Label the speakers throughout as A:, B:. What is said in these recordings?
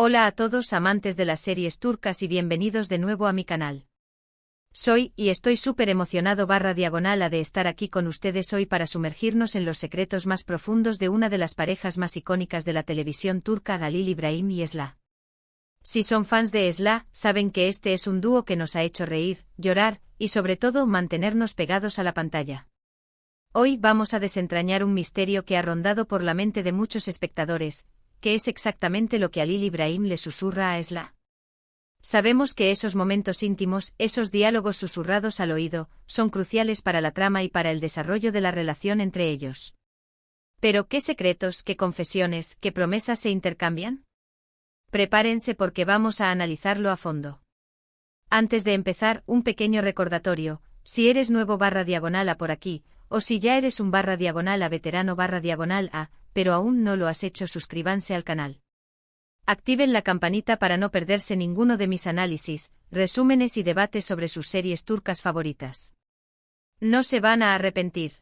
A: Hola a todos amantes de las series turcas y bienvenidos de nuevo a mi canal. Soy, y estoy súper emocionado /diagonal de estar aquí con ustedes hoy para sumergirnos en los secretos más profundos de una de las parejas más icónicas de la televisión turca, Halil İbrahim y Esla. Si son fans de Esla, saben que este es un dúo que nos ha hecho reír, llorar, y sobre todo mantenernos pegados a la pantalla. Hoy vamos a desentrañar un misterio que ha rondado por la mente de muchos espectadores. ¿Qué es exactamente lo que Halil İbrahim le susurra a Esla? Sabemos que esos momentos íntimos, esos diálogos susurrados al oído, son cruciales para la trama y para el desarrollo de la relación entre ellos. Pero ¿qué secretos, qué confesiones, qué promesas se intercambian? Prepárense porque vamos a analizarlo a fondo. Antes de empezar, un pequeño recordatorio: si eres nuevo /diagonal a por aquí, o si ya eres un /diagonal a veterano /diagonal a, pero aún no lo has hecho, suscríbanse al canal. Activen la campanita para no perderse ninguno de mis análisis, resúmenes y debates sobre sus series turcas favoritas. No se van a arrepentir.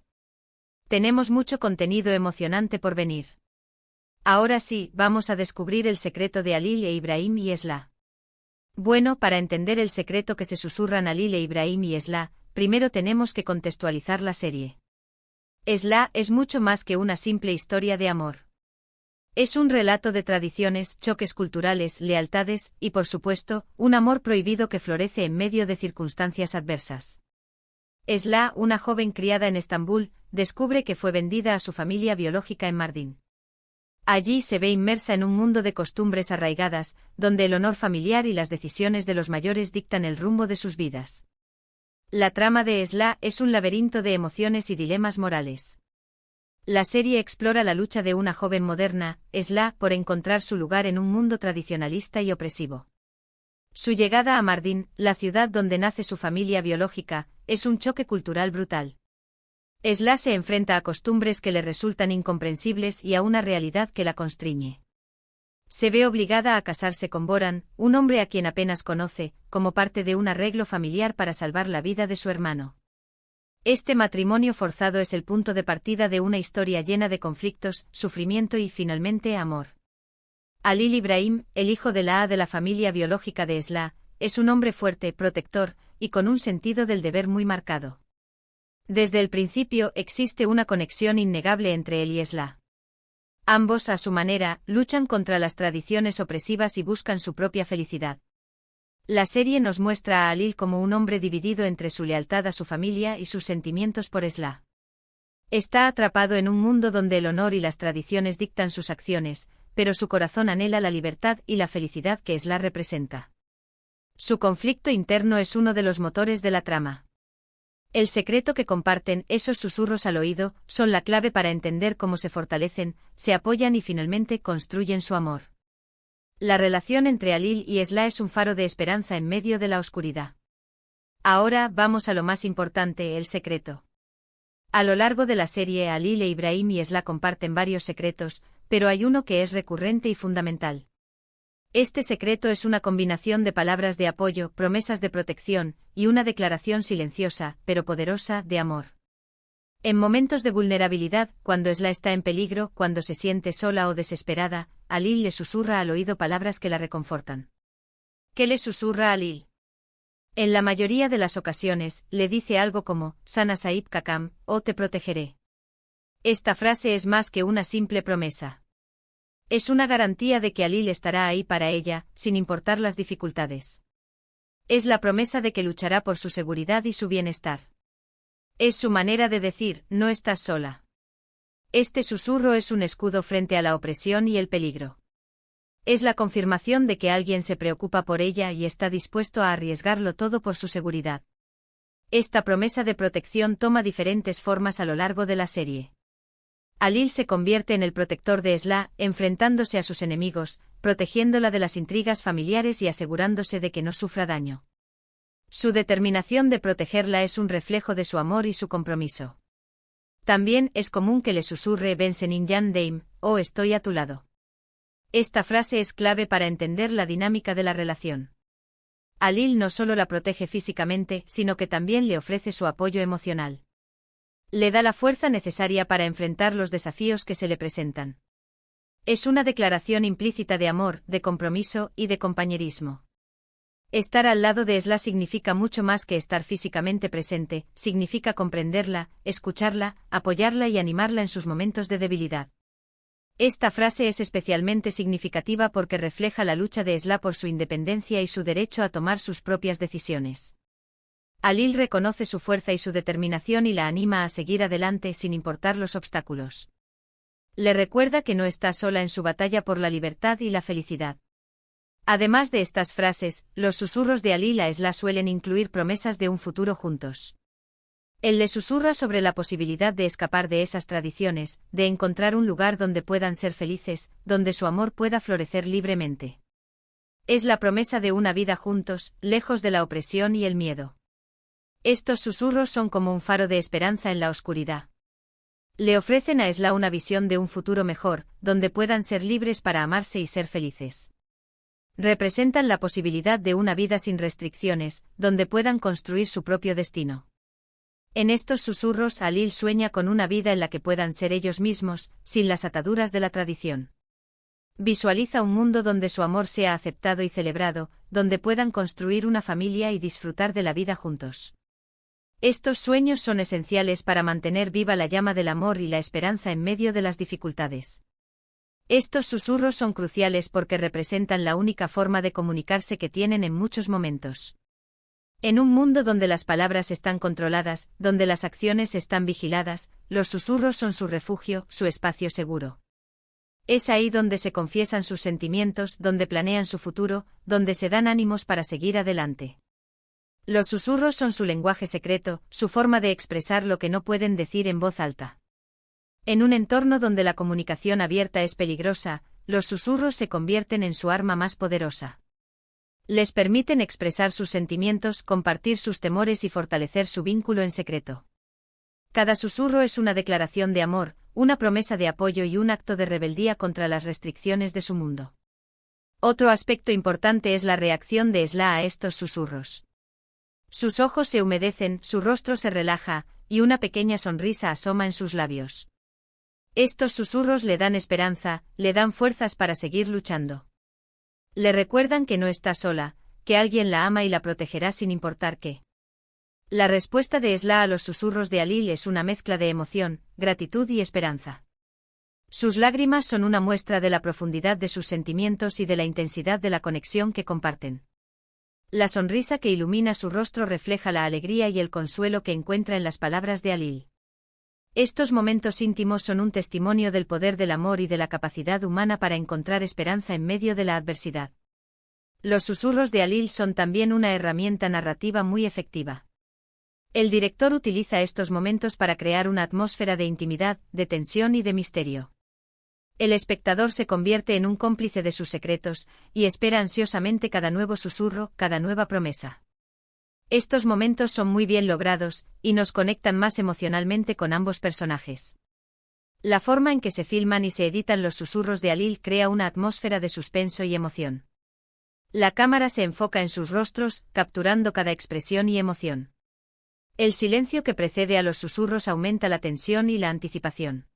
A: Tenemos mucho contenido emocionante por venir. Ahora sí, vamos a descubrir el secreto de Halil İbrahim y Esla. Bueno, para entender el secreto que se susurran Halil İbrahim y Esla, primero tenemos que contextualizar la serie. Esla es mucho más que una simple historia de amor. Es un relato de tradiciones, choques culturales, lealtades, y por supuesto, un amor prohibido que florece en medio de circunstancias adversas. Esla, una joven criada en Estambul, descubre que fue vendida a su familia biológica en Mardin. Allí se ve inmersa en un mundo de costumbres arraigadas, donde el honor familiar y las decisiones de los mayores dictan el rumbo de sus vidas. La trama de Esla es un laberinto de emociones y dilemas morales. La serie explora la lucha de una joven moderna, Esla, por encontrar su lugar en un mundo tradicionalista y opresivo. Su llegada a Mardin, la ciudad donde nace su familia biológica, es un choque cultural brutal. Esla se enfrenta a costumbres que le resultan incomprensibles y a una realidad que la constriñe. Se ve obligada a casarse con Boran, un hombre a quien apenas conoce, como parte de un arreglo familiar para salvar la vida de su hermano. Este matrimonio forzado es el punto de partida de una historia llena de conflictos, sufrimiento y, finalmente, amor. Halil İbrahim, el hijo de la familia biológica de Esla, es un hombre fuerte, protector, y con un sentido del deber muy marcado. Desde el principio existe una conexión innegable entre él y Esla. Ambos, a su manera, luchan contra las tradiciones opresivas y buscan su propia felicidad. La serie nos muestra a Halil como un hombre dividido entre su lealtad a su familia y sus sentimientos por Esla. Está atrapado en un mundo donde el honor y las tradiciones dictan sus acciones, pero su corazón anhela la libertad y la felicidad que Esla representa. Su conflicto interno es uno de los motores de la trama. El secreto que comparten, esos susurros al oído, son la clave para entender cómo se fortalecen, se apoyan y finalmente construyen su amor. La relación entre Halil y Esla es un faro de esperanza en medio de la oscuridad. Ahora vamos a lo más importante, el secreto. A lo largo de la serie, Halil İbrahim y Esla comparten varios secretos, pero hay uno que es recurrente y fundamental. Este secreto es una combinación de palabras de apoyo, promesas de protección, y una declaración silenciosa, pero poderosa, de amor. En momentos de vulnerabilidad, cuando Esla está en peligro, cuando se siente sola o desesperada, Halil le susurra al oído palabras que la reconfortan. ¿Qué le susurra Halil? En la mayoría de las ocasiones, le dice algo como, "Sana sahip kakam", o "te protegeré". Esta frase es más que una simple promesa. Es una garantía de que Halil estará ahí para ella, sin importar las dificultades. Es la promesa de que luchará por su seguridad y su bienestar. Es su manera de decir, no estás sola. Este susurro es un escudo frente a la opresión y el peligro. Es la confirmación de que alguien se preocupa por ella y está dispuesto a arriesgarlo todo por su seguridad. Esta promesa de protección toma diferentes formas a lo largo de la serie. Halil se convierte en el protector de Esla, enfrentándose a sus enemigos, protegiéndola de las intrigas familiares y asegurándose de que no sufra daño. Su determinación de protegerla es un reflejo de su amor y su compromiso. También es común que le susurre "Ben senin yanındayım", o "estoy a tu lado". Esta frase es clave para entender la dinámica de la relación. Halil no solo la protege físicamente, sino que también le ofrece su apoyo emocional. Le da la fuerza necesaria para enfrentar los desafíos que se le presentan. Es una declaración implícita de amor, de compromiso y de compañerismo. Estar al lado de Sla significa mucho más que estar físicamente presente, significa comprenderla, escucharla, apoyarla y animarla en sus momentos de debilidad. Esta frase es especialmente significativa porque refleja la lucha de Sla por su independencia y su derecho a tomar sus propias decisiones. Alil reconoce su fuerza y su determinación y la anima a seguir adelante sin importar los obstáculos. Le recuerda que no está sola en su batalla por la libertad y la felicidad. Además de estas frases, los susurros de Alil a Sla suelen incluir promesas de un futuro juntos. Él le susurra sobre la posibilidad de escapar de esas tradiciones, de encontrar un lugar donde puedan ser felices, donde su amor pueda florecer libremente. Es la promesa de una vida juntos, lejos de la opresión y el miedo. Estos susurros son como un faro de esperanza en la oscuridad. Le ofrecen a Sla una visión de un futuro mejor, donde puedan ser libres para amarse y ser felices. Representan la posibilidad de una vida sin restricciones, donde puedan construir su propio destino. En estos susurros Alil sueña con una vida en la que puedan ser ellos mismos, sin las ataduras de la tradición. Visualiza un mundo donde su amor sea aceptado y celebrado, donde puedan construir una familia y disfrutar de la vida juntos. Estos sueños son esenciales para mantener viva la llama del amor y la esperanza en medio de las dificultades. Estos susurros son cruciales porque representan la única forma de comunicarse que tienen en muchos momentos. En un mundo donde las palabras están controladas, donde las acciones están vigiladas, los susurros son su refugio, su espacio seguro. Es ahí donde se confiesan sus sentimientos, donde planean su futuro, donde se dan ánimos para seguir adelante. Los susurros son su lenguaje secreto, su forma de expresar lo que no pueden decir en voz alta. En un entorno donde la comunicación abierta es peligrosa, los susurros se convierten en su arma más poderosa. Les permiten expresar sus sentimientos, compartir sus temores y fortalecer su vínculo en secreto. Cada susurro es una declaración de amor, una promesa de apoyo y un acto de rebeldía contra las restricciones de su mundo. Otro aspecto importante es la reacción de Sla a estos susurros. Sus ojos se humedecen, su rostro se relaja, y una pequeña sonrisa asoma en sus labios. Estos susurros le dan esperanza, le dan fuerzas para seguir luchando. Le recuerdan que no está sola, que alguien la ama y la protegerá sin importar qué. La respuesta de Sla a los susurros de Alil es una mezcla de emoción, gratitud y esperanza. Sus lágrimas son una muestra de la profundidad de sus sentimientos y de la intensidad de la conexión que comparten. La sonrisa que ilumina su rostro refleja la alegría y el consuelo que encuentra en las palabras de Alil. Estos momentos íntimos son un testimonio del poder del amor y de la capacidad humana para encontrar esperanza en medio de la adversidad. Los susurros de Alil son también una herramienta narrativa muy efectiva. El director utiliza estos momentos para crear una atmósfera de intimidad, de tensión y de misterio. El espectador se convierte en un cómplice de sus secretos, y espera ansiosamente cada nuevo susurro, cada nueva promesa. Estos momentos son muy bien logrados, y nos conectan más emocionalmente con ambos personajes. La forma en que se filman y se editan los susurros de Alil crea una atmósfera de suspenso y emoción. La cámara se enfoca en sus rostros, capturando cada expresión y emoción. El silencio que precede a los susurros aumenta la tensión y la anticipación.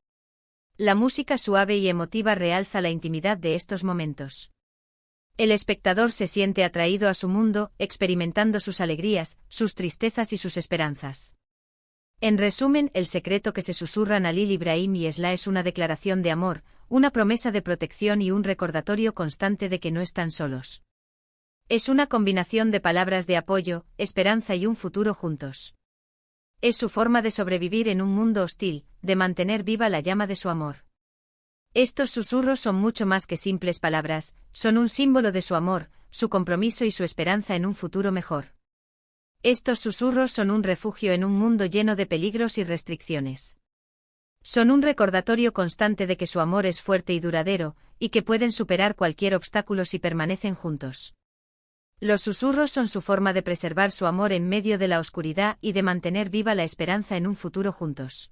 A: La música suave y emotiva realza la intimidad de estos momentos. El espectador se siente atraído a su mundo, experimentando sus alegrías, sus tristezas y sus esperanzas. En resumen, el secreto que se susurran Alil, Ibrahim y Sla es una declaración de amor, una promesa de protección y un recordatorio constante de que no están solos. Es una combinación de palabras de apoyo, esperanza y un futuro juntos. Es su forma de sobrevivir en un mundo hostil, de mantener viva la llama de su amor. Estos susurros son mucho más que simples palabras, son un símbolo de su amor, su compromiso y su esperanza en un futuro mejor. Estos susurros son un refugio en un mundo lleno de peligros y restricciones. Son un recordatorio constante de que su amor es fuerte y duradero, y que pueden superar cualquier obstáculo si permanecen juntos. Los susurros son su forma de preservar su amor en medio de la oscuridad y de mantener viva la esperanza en un futuro juntos.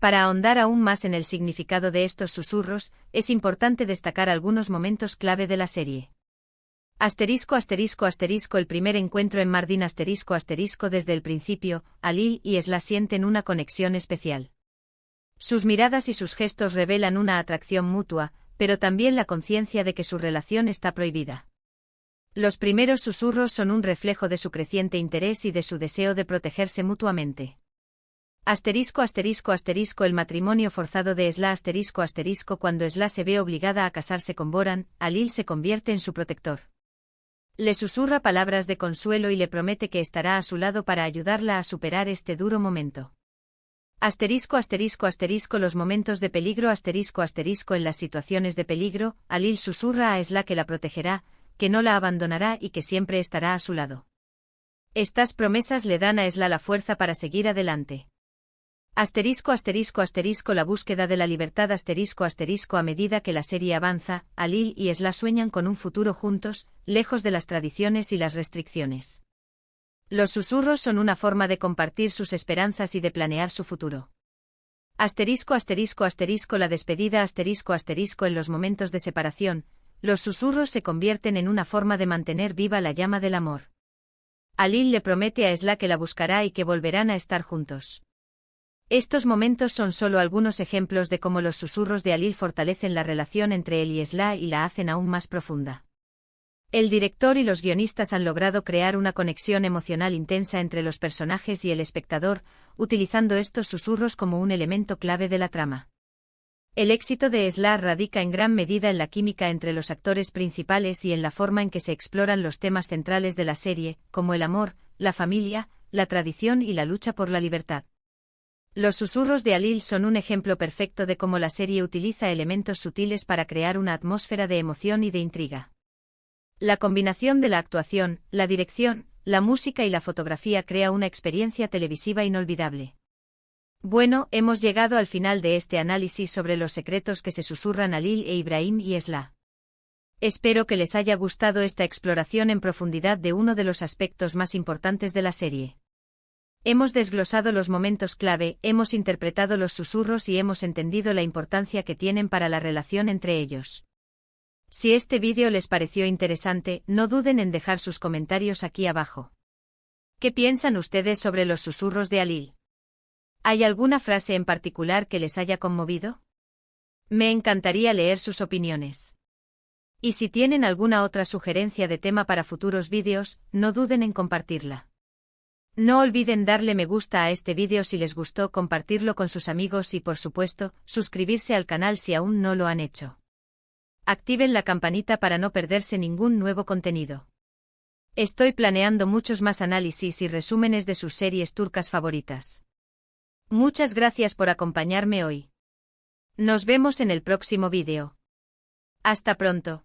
A: Para ahondar aún más en el significado de estos susurros, es importante destacar algunos momentos clave de la serie. El primer encuentro en Mardin desde el principio, Alil y Sla sienten una conexión especial. Sus miradas y sus gestos revelan una atracción mutua, pero también la conciencia de que su relación está prohibida. Los primeros susurros son un reflejo de su creciente interés y de su deseo de protegerse mutuamente. ***** El matrimonio forzado de Esla ***** Cuando Esla se ve obligada a casarse con Boran, Alil se convierte en su protector. Le susurra palabras de consuelo y le promete que estará a su lado para ayudarla a superar este duro momento. Los momentos de peligro en las situaciones de peligro, Alil susurra a Esla que la protegerá, que no la abandonará y que siempre estará a su lado. Estas promesas le dan a Esla la fuerza para seguir adelante. La búsqueda de la libertad ****. A medida que la serie avanza, Alil y Esla sueñan con un futuro juntos, lejos de las tradiciones y las restricciones. Los susurros son una forma de compartir sus esperanzas y de planear su futuro. La despedida ****. En los momentos de separación, los susurros se convierten en una forma de mantener viva la llama del amor. Alil le promete a Esla que la buscará y que volverán a estar juntos. Estos momentos son solo algunos ejemplos de cómo los susurros de Alil fortalecen la relación entre él y Esla y la hacen aún más profunda. El director y los guionistas han logrado crear una conexión emocional intensa entre los personajes y el espectador, utilizando estos susurros como un elemento clave de la trama. El éxito de Esla radica en gran medida en la química entre los actores principales y en la forma en que se exploran los temas centrales de la serie, como el amor, la familia, la tradición y la lucha por la libertad. Los susurros de Alil son un ejemplo perfecto de cómo la serie utiliza elementos sutiles para crear una atmósfera de emoción y de intriga. La combinación de la actuación, la dirección, la música y la fotografía crea una experiencia televisiva inolvidable. Bueno, hemos llegado al final de este análisis sobre los secretos que se susurran Alil e Ibrahim y Esla. Espero que les haya gustado esta exploración en profundidad de uno de los aspectos más importantes de la serie. Hemos desglosado los momentos clave, hemos interpretado los susurros y hemos entendido la importancia que tienen para la relación entre ellos. Si este vídeo les pareció interesante, no duden en dejar sus comentarios aquí abajo. ¿Qué piensan ustedes sobre los susurros de Alil? ¿Hay alguna frase en particular que les haya conmovido? Me encantaría leer sus opiniones. Y si tienen alguna otra sugerencia de tema para futuros vídeos, no duden en compartirla. No olviden darle me gusta a este vídeo si les gustó, compartirlo con sus amigos y por supuesto, suscribirse al canal si aún no lo han hecho. Activen la campanita para no perderse ningún nuevo contenido. Estoy planeando muchos más análisis y resúmenes de sus series turcas favoritas. Muchas gracias por acompañarme hoy. Nos vemos en el próximo vídeo. Hasta pronto.